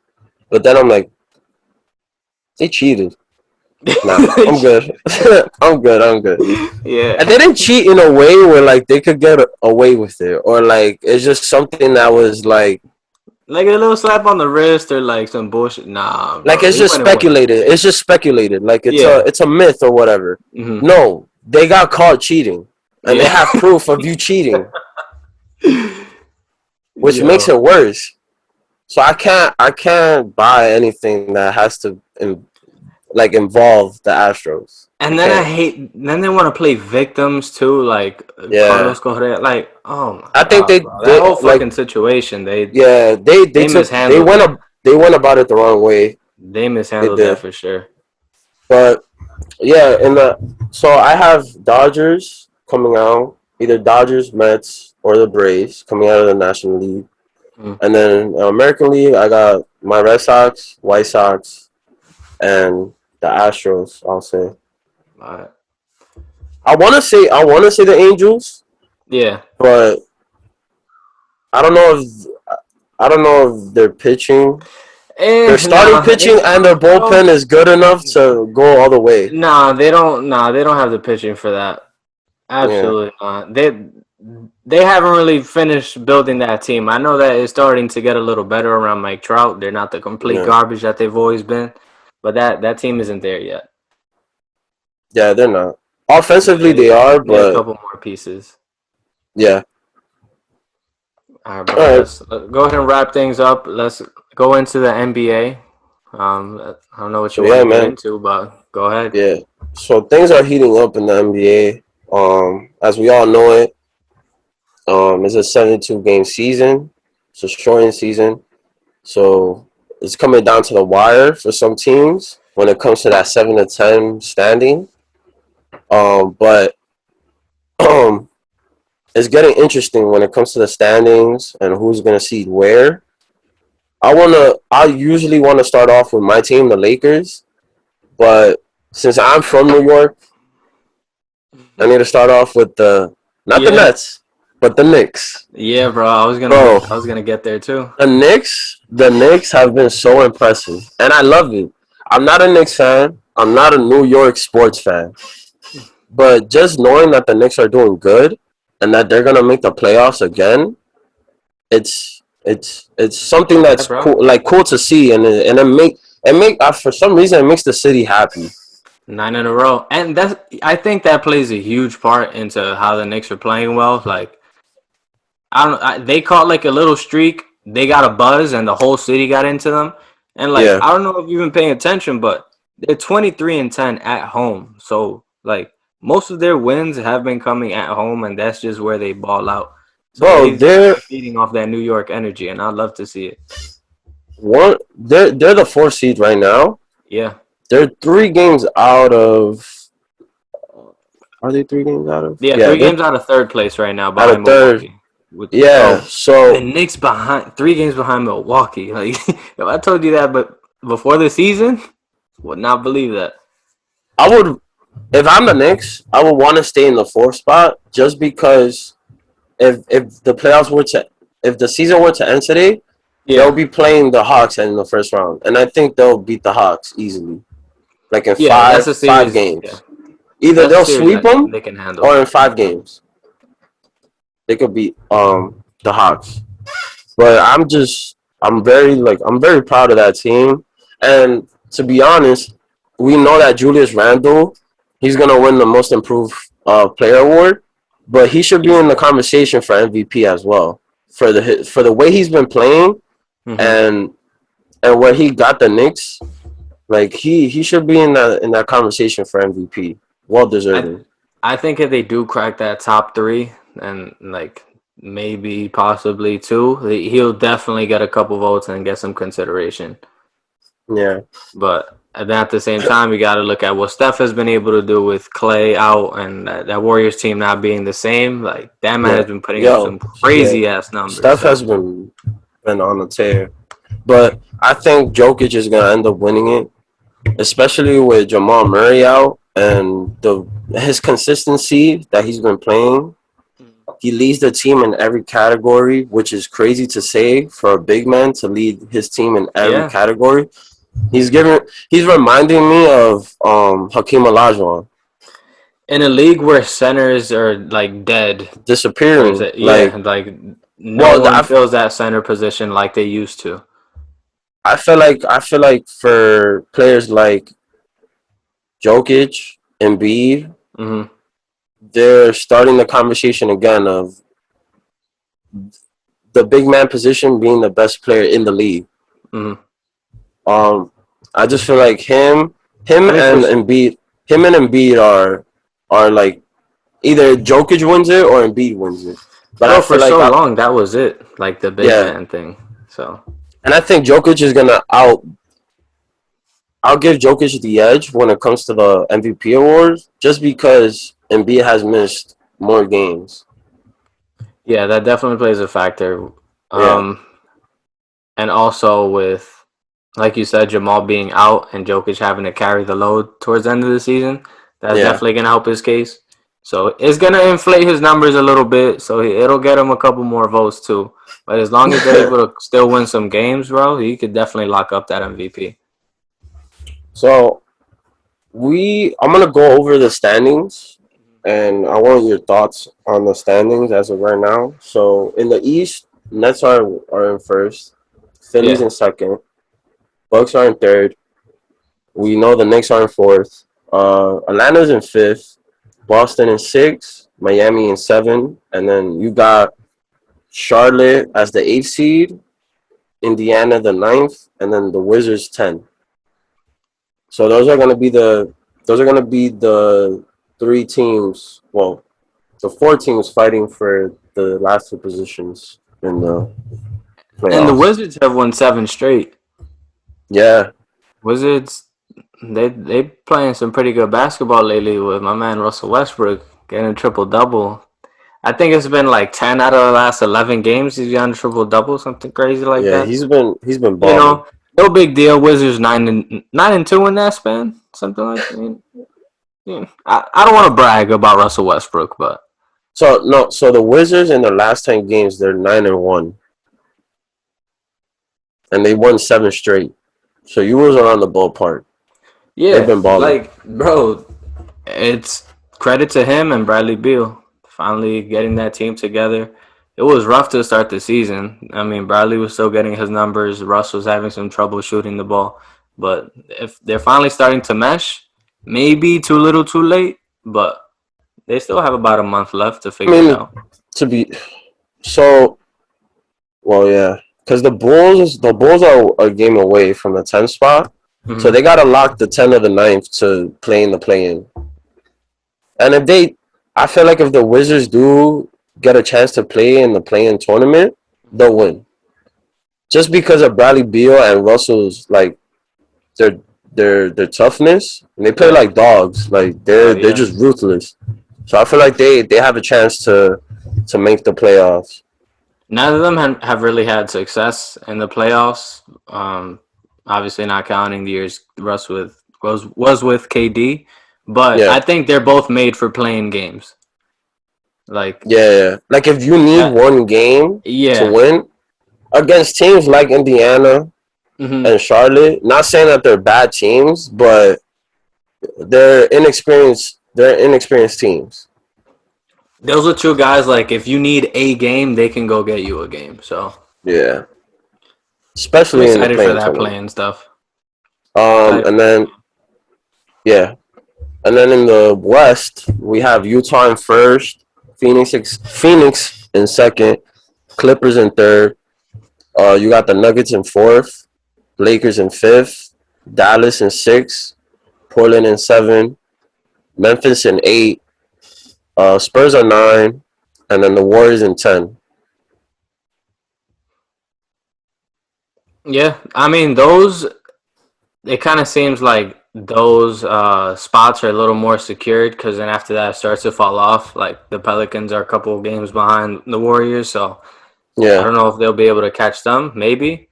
but then I'm like, they cheated. Nah, I'm good. I'm good. I'm good. Yeah. And they didn't cheat in a way where like they could get away with it, or like it's just something that was Like a little slap on the wrist or like some bullshit. Nah, like bro. it's He just wouldn't win. speculated. It's just speculated. Like Yeah. it's a myth or whatever. Hmm. No, they got caught cheating, and they Yeah. have proof of you cheating, which makes Yo. it worse. So I can't buy anything that has to like involve the Astros. I And then I can't. hate. Then they want to play victims too, like Yeah, Carlos Correa. Like, oh my I think god, bro, that whole like fucking situation. yeah They mishandled it. they went about it the wrong way. They They mishandled that did, for sure. but yeah, in the so I have Dodgers coming out, either Dodgers, Mets, or the Braves coming out of the National League, Mm. and then American League I got my Red Sox, White Sox, and the Astros. I'll say Alright. I want to say the Angels, Yeah. but I don't know if I don't know if their pitching, their starting Nah, pitching and their bro. bullpen is good enough to go all the way. Nah, they don't. Nah, they don't have the pitching for that. Yeah, Absolutely not. They haven't really finished building that team. I know that it's starting to get a little better around Mike Trout. They're not the complete yeah, garbage that they've always been, but that team isn't there yet. yeah. They're not offensively. They They need, are, need a but couple more pieces. yeah. All right, All bro. right. Let's go ahead and wrap things up. Let's go into the NBA. I don't know what So you want yeah, to get man. into, but go ahead. Yeah. So things are heating up in the NBA. As we all know it, it's a 72 game season. It's a shortened season. So it's coming down to the wire for some teams when it comes to that 7 to 10 standing. But it's getting interesting when it comes to the standings and who's gonna seed where. I usually wanna start off with my team, the Lakers, but since I'm from New York, I need to start off with the not the Yeah, Nets, but the Knicks. yeah, bro. Bro, I was gonna get there too. the Knicks have been so impressive, and I love it. I'm not a Knicks fan. I'm not a New York sports fan, but just knowing that the Knicks are doing good and that they're gonna make the playoffs again, it's something Yeah, that's bro. cool to see, and it make for some reason it makes the city happy. 9 in a row, and I think that plays a huge part into how the Knicks are playing well. Like I don't, they caught like a little streak. They got a buzz, and the whole city got into them. And like Yeah, I don't know if you've been paying attention, but they're 23-10 at home. So like most of their wins have been coming at home, and that's just where they ball out. So bro, they're feeding off that New York energy, and I'd love to see it. they're the fourth seed right now. Yeah, They're 3 games out of. Are they 3 games out of? yeah. Yeah, Three they're games out of third place right now out of behind third. Milwaukee. With Yeah, bro, the so Knicks behind 3 games behind Milwaukee. Like if I told you that, but before the season, would not believe that. I would, if I'm the Knicks, I would want to stay in the fourth spot just because if the playoffs were to if the season were to end today, they'll Yeah, be playing the Hawks in the first round, and I think they'll beat the Hawks easily, like in yeah. That's five a five series. Yeah, games. Either that's a they'll series sweep that them they can handle. or in 5 games they could beat the Hawks. But I'm very proud of that team. And to be honest, we know that Julius Randle, he's gonna win the most improved player award, but he should be in the Easily. conversation for MVP as well for the way he's been playing Hmm. and where he got the Knicks. Like he should be in that conversation for MVP. Well I deserving. I think if they do crack that top three, and like maybe possibly two. He'll definitely get a couple votes and get some consideration. Yeah. But at the same time, you got to look at what Steph has been able to do with Clay out and that Warriors team not being the same. Like that man Yeah. has been putting up Yo. some Yeah. crazy ass numbers. Steph So has been on the tear, but I think Jokic is gonna end up winning it, especially with Jamal Murray out and the his consistency that he's been playing. He leads the team in every category, which is crazy to say for a big man to lead his team in every yeah, category. He's reminding me of Hakeem Olajuwon in a league where centers are like dead, disappearing. yeah, like no Well, one fills that center position like they used to. I feel like for players like Jokic and Embiid, Hmm. they're starting the conversation again of the big man position being the best player in the league. Hmm. Um, I just feel like him I mean, for and Embiid are like either Jokic wins it or Embiid wins it. But I bro, for feel like so long that was it, like the big yeah, man thing. So and I think Jokic is gonna I'll give Jokic the edge when it comes to the MVP awards, just because Embiid has missed more games. yeah, that definitely plays a factor. Yeah, Um, and also with like you said, Jamal being out and Jokic having to carry the load towards the end of the season, that's yeah. definitely gonna help his case. So it's gonna inflate his numbers a little bit. So it'll get him a couple more votes too. But as long as they're able to still win some games, bro, he could definitely lock up that MVP. So I'm gonna go over the standings, and I want your thoughts on the standings as of right now. So in the East, Nets are in first, Phillies Yeah, in second, Bucks are in third. We know the Knicks are in fourth. Atlanta's in fifth, Boston in sixth, Miami in seven, and then you got Charlotte as the eighth seed, Indiana the ninth, and then the Wizards 10. So those are gonna be the three teams. Well, the four teams fighting for the last two positions in the and the playoffs. Wizards have won 7 straight. Yeah, Wizards, they playing some pretty good basketball lately with my man Russell Westbrook getting a triple double. I think it's been like 10 out of the last 11 games he's gotten a triple double, something crazy like yeah, that. he's been You balling. know, no big deal. Wizards 9-2 in that span, something like that. Yeah. I don't want to brag about Russell Westbrook, but So no, so the Wizards in the last 10 games they're 9-1, and they won seven straight. So you was around the ballpark. They've yeah, been balling. like bro, it's credit to him and Bradley Beal finally getting that team together. It was rough to start the season. I mean, Bradley was still getting his numbers. Russ was having some trouble shooting the ball, but if they're finally starting to mesh, maybe too little, too late. But they still have about a month left to I figure it mean, out. to be so well, yeah, because the Bulls are a game away from the 10th spot, so Hmm. they gotta lock the 10 of the ninth to play in the play-in. And I feel like if the Wizards do get a chance to play in the play-in tournament, they'll win. Just because of Bradley Beal and Russell's like their their toughness, and they play Yeah. like dogs. Like Oh they're yeah. just ruthless. So I feel like they have a chance to make the playoffs. None of them have really had success in the playoffs. Obviously, not counting the years Russ was with KD, but Yeah, I think they're both made for playing games. Like yeah. Like if you need that. one game to Yeah. win against teams like Indiana Hmm. and Charlotte, not saying that they're bad teams, but they're inexperienced. They're inexperienced teams. Those are two guys. Like if you need a game, they can go get you a game. So Yeah, I'm especially in the excited for playing that tournament. playing stuff. Excited And for that. then yeah, and then in the West we have Utah in first, Phoenix in second, Clippers in third. You got the Nuggets in fourth, Lakers in fifth, Dallas in sixth, Portland in seven, Memphis in eight, Spurs are nine, and then the Warriors in 10. Yeah, I mean those. It kind of seems like those spots are a little more secured because then after that it starts to fall off. Like the Pelicans are a couple of games behind the Warriors, so I Yeah. don't know if they'll be able to catch them. Maybe,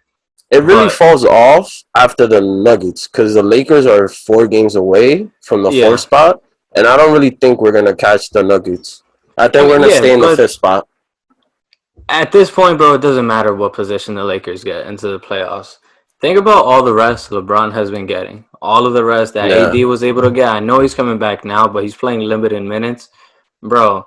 It really but falls off after the Nuggets because the Lakers are 4 games away from the fourth yeah, spot, and I don't really think we're gonna catch the Nuggets. I I think mean, we're gonna yeah, stay in the but fifth spot. at this point, bro, it doesn't matter what position the Lakers get into the playoffs. Think about all the rest LeBron has been getting. All of the rest that Yeah, AD was able to get. I know he's coming back now, but he's playing limited minutes. Bro,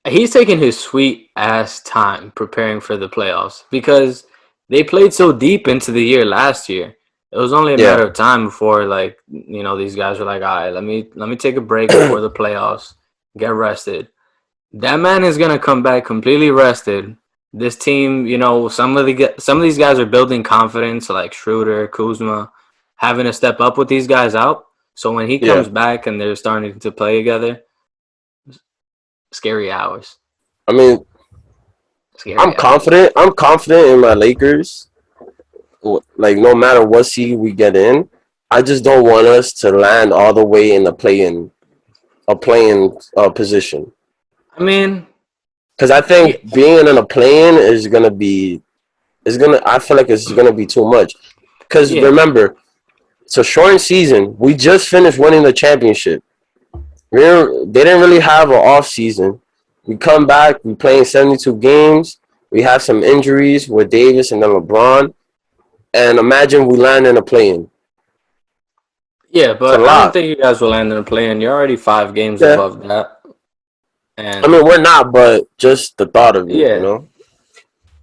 he's taking his sweet ass time preparing for the playoffs because they played so deep into the year last year. It was only a yeah. matter of time before these guys were like, all right, let me take a break before the playoffs, get rested. That man is gonna come back completely rested. This team, some of these guys are building confidence, like Schroeder, Kuzma, having to step up with these guys out. So when he Yeah. comes back and they're starting to play together, scary hours, I mean, I'm scary hours. confident. I'm confident in my Lakers. Like no matter what seed we get in, I just don't want us to land all the way in the playing position. I mean, Because I yeah, think being in a play-in is gonna be is gonna. I feel like it's gonna be too much. Because yeah, remember, it's a shortened season. We just finished winning the championship. They didn't really have an off season. We come back. We playing 72 games. We have some injuries with Davis and then LeBron. And imagine we land in a play-in. yeah. It's a But I don't lot. think you guys will land in a play-in. You're already 5 games Yeah. above that, I and mean, we're not, but just the thought of it, you yeah, know.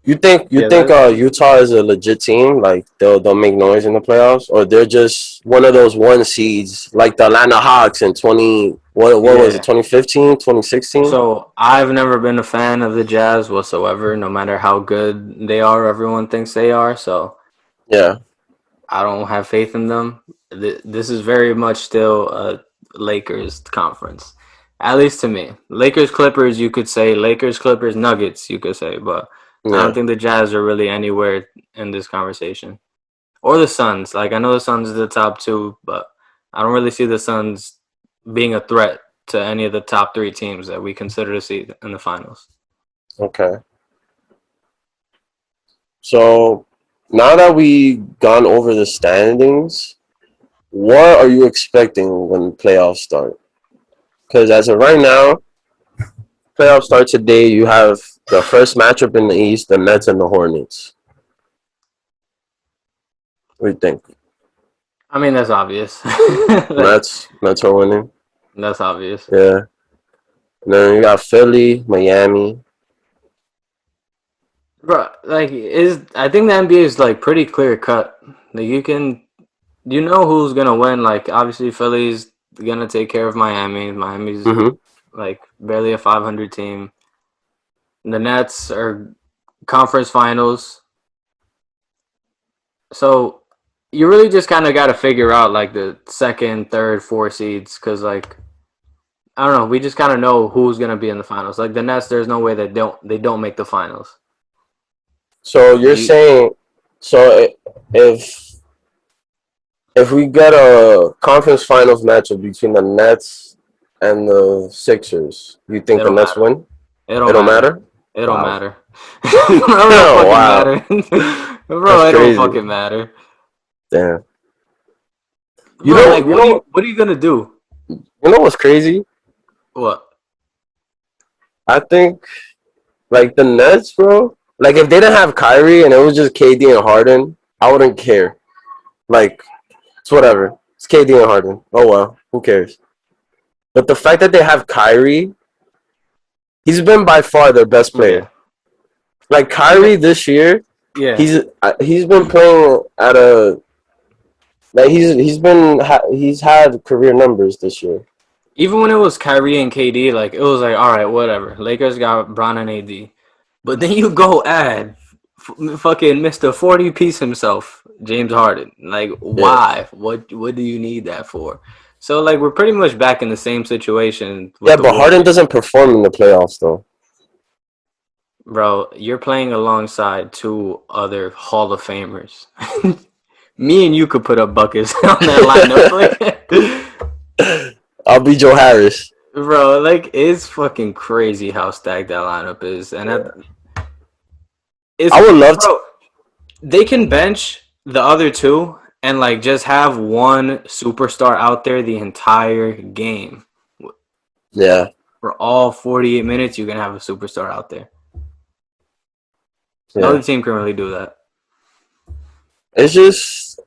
You think that Utah is a legit team? Like they'll make noise in the playoffs, or they're just one of those one seeds like the Atlanta Hawks in what was it, yeah. 2015, 2016? So I've never been a fan of the Jazz whatsoever, no matter how good they are. Everyone thinks they are, so Yeah, I don't have faith in them. This is very much still a Lakers conference, at least to me. Lakers Clippers, you could say. Lakers Clippers Nuggets, you could say, but I don't yeah. think the Jazz are really anywhere in this conversation. Or the Suns. Like I know the Suns are the top two, but I don't really see the Suns being a threat to any of the top three teams that we consider to see in the finals. Okay. So now that we gone over the standings, what are you expecting when playoffs start? Because as of right now, playoffs start today. You have the first matchup in the East, the Nets and the Hornets. What do you think? I mean, that's obvious. Like Nets are winning. that's obvious. Yeah. And then you got Philly, Miami. Bro, like is I think the NBA is like pretty clear cut. Like you know who's gonna win. Like obviously Philly's gonna take care of Miami. Miami's Mm-hmm. like barely a 500 team. The Nets are conference finals. So you really just kind of got to figure out like the second, third, four seeds because like I don't know, we just kind of know who's gonna be in the finals. Like the Nets, there's no way they don't make the finals. So you're You saying, so if we get a conference finals matchup between the Nets and the Sixers, you think it the don't Nets matter. win? It don't It don't matter. matter. It don't Wow. matter. Bro, it don't fucking Wow. matter. That's Bro, it don't crazy. fucking matter. Damn. You Bro, know. like You know. what are you gonna do? You know what's crazy? What? I think like the Nets, bro. Like if they didn't have Kyrie and it was just KD and Harden, I wouldn't care. Like it's whatever. It's KD and Harden. Oh well, who cares? But the fact that they have Kyrie, he's been by far their best Yeah. player. Like Even Kyrie this year, yeah. he's been playing at a like he's had career numbers this year. Even when it was Kyrie and KD, like it was like, all right, whatever. Lakers got Bron and AD, but then you go add fucking Mr. 40 piece himself, James Harden. Like, Yeah, why? What do you need that for? So like we're pretty much back in the same situation yeah, with the but Harden Warriors. doesn't perform in the playoffs though. Bro, you're playing alongside two other Hall of Famers. Me and you could put up buckets on that lineup. I'll be Joe Harris. Bro, like it's fucking crazy how stacked that lineup is, and it's I would love to. bro. They can bench the other two and like just have one superstar out there the entire game. Yeah, For all 48 minutes, you can have a superstar out there. No yeah. other team can really do that. It's just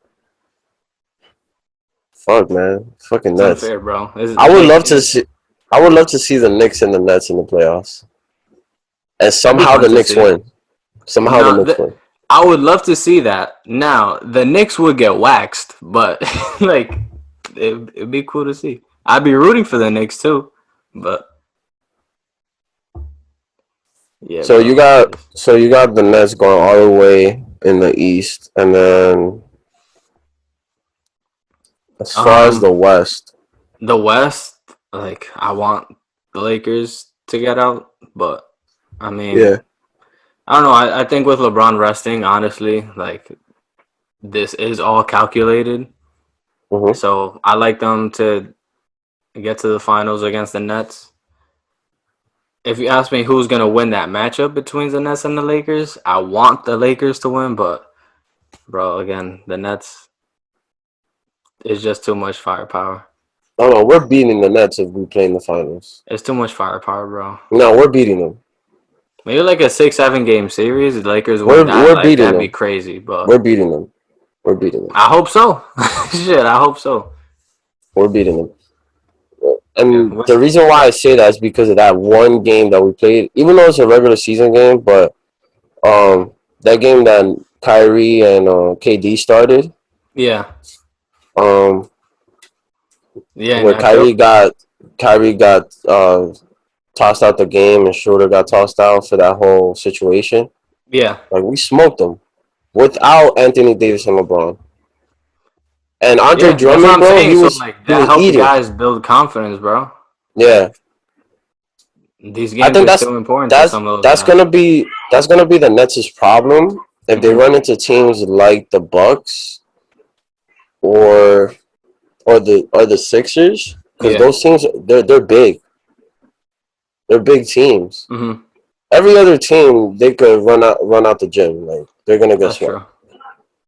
fuck, man. Fucking It's nuts. unfair, bro. I would love to see. I would love to see the Knicks and the Nets in the playoffs, and That'd be somehow fun the to Knicks see. win. Somehow the Now, Knicks win. I would love to see that. Now, the Knicks would get waxed, but like it'd be cool to see. I'd be rooting for the Knicks too, but yeah, So bro. you got the Nets going all the way in the East, and then as far as Um, the West, the West, like I want the Lakers to get out, but I mean, yeah. I don't know. I think with LeBron resting, honestly, like this is all calculated. Hmm. So I like them to get to the finals against the Nets. If you ask me who's gonna win that matchup between the Nets and the Lakers, I want the Lakers to win, but bro, again, the Nets is just too much firepower. No, no, we're beating the Nets if we play in the finals. It's too much firepower, bro. No, we're beating them. Maybe like a 6-7 game series, the Lakers win that. We're Like beating that'd be them. crazy, but We're beating them. We're beating them. I hope so. Shit, I hope so. We're beating them. Yeah, And the reason why I say that is because of that one game that we played, even though it's a regular season game, but that game that Kyrie and KD started, yeah, um, yeah. where Nacho. Kyrie got tossed out the game and Schroeder got tossed out for that whole situation. Yeah, Like we smoked them without Anthony Davis and LeBron. And Andre yeah. That's what Drummond, I'm bro, saying. So like he that was helped the eating. guys build confidence, bro. Yeah. These I games think are still important to that's some of those that's guys. gonna be that's gonna be the Nets' problem if they Hmm. run into teams like the Bucks or or the Sixers, because Yeah. those teams they're big. They're big teams. Hmm. Every other team they could run out the gym. Like they're gonna get That's swept. true.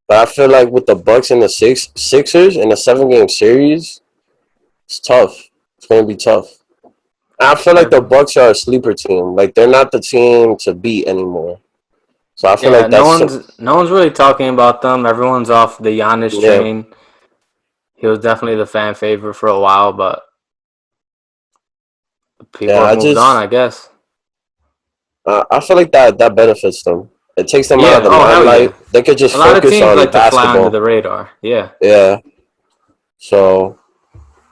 But I feel like with the Bucks and the Sixers in a 7 game series, it's tough. It's gonna be tough. I feel Yeah, like the bro. Bucks are a sleeper team. Like they're not the team to beat anymore. So I feel Yeah, like no that's one's no one's really talking about them. Everyone's off the Giannis yeah. train. He was definitely the fan favorite for a while, but Yeah, people have moved on, I guess. I feel like that benefits them. It takes them out of Yeah. the Oh, hell yeah. limelight. They could just A lot of focus teams on like to fly under basketball. the radar. Yeah. Yeah. So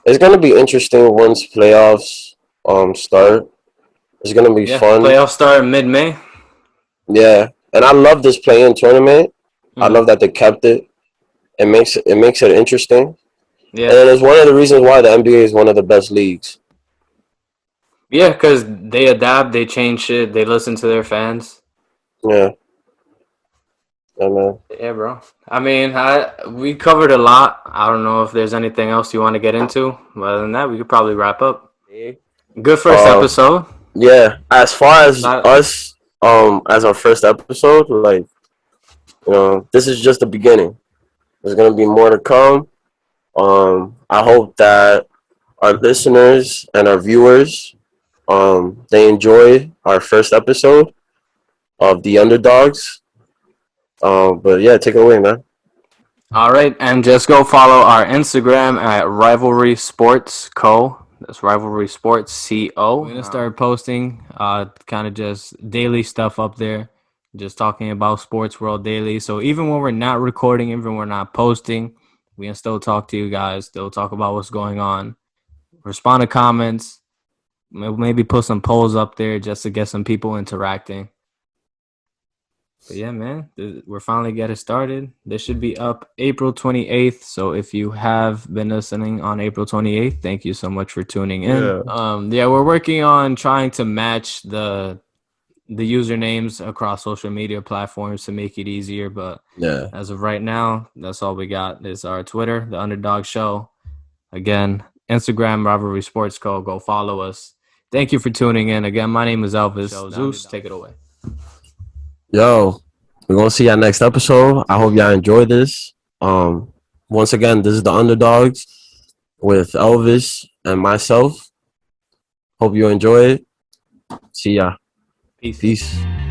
it's gonna be interesting once playoffs start. It's gonna be Yeah. fun. Playoffs start mid-May. Yeah. And I love this play-in tournament. I Hmm. love that they kept it. It makes it interesting. Yeah. And it's one of the reasons why the NBA is one of the best leagues. Yeah, because they adapt, they change shit, they listen to their fans. Yeah. Yeah, man. Yeah, bro. I mean, we covered a lot. I don't know if there's anything else you want to get into. But other than that, we could probably wrap up. Good first Uh, episode. yeah. As far as Not, us, as our first episode, like this is just the beginning. There's gonna be more to come. I hope that our listeners and our viewers, they enjoy our first episode of the Underdogs. But yeah, take it away, man. all right, and just go follow our Instagram at Rivalry Sports Co. That's Rivalry Sports Co. We're gonna start posting, kind of just daily stuff up there, just talking about sports world daily. So even when we're not recording, even when we're not posting, we can still talk to you guys. Still talk about what's going on. Respond to comments. Maybe put some polls up there just to get some people interacting. But yeah, man, we're finally getting started. This should be up April 28th. So if you have been listening on April 28th, thank you so much for tuning in. Yeah. Yeah, we're working on trying to match the the usernames across social media platforms to make it easier. But Yeah. as of right now, that's all we got is our Twitter, The Underdog Show. Again, Instagram, Rivalry Sports Co. Go follow us. Thank you for tuning in. Again, my name is Elvis. Zeus, take it away. Yo, we're gonna see y'all next episode. I hope y'all enjoy this. Once again, this is the Underdogs with Elvis and myself. Hope you enjoy it. See ya. Peace. Peace.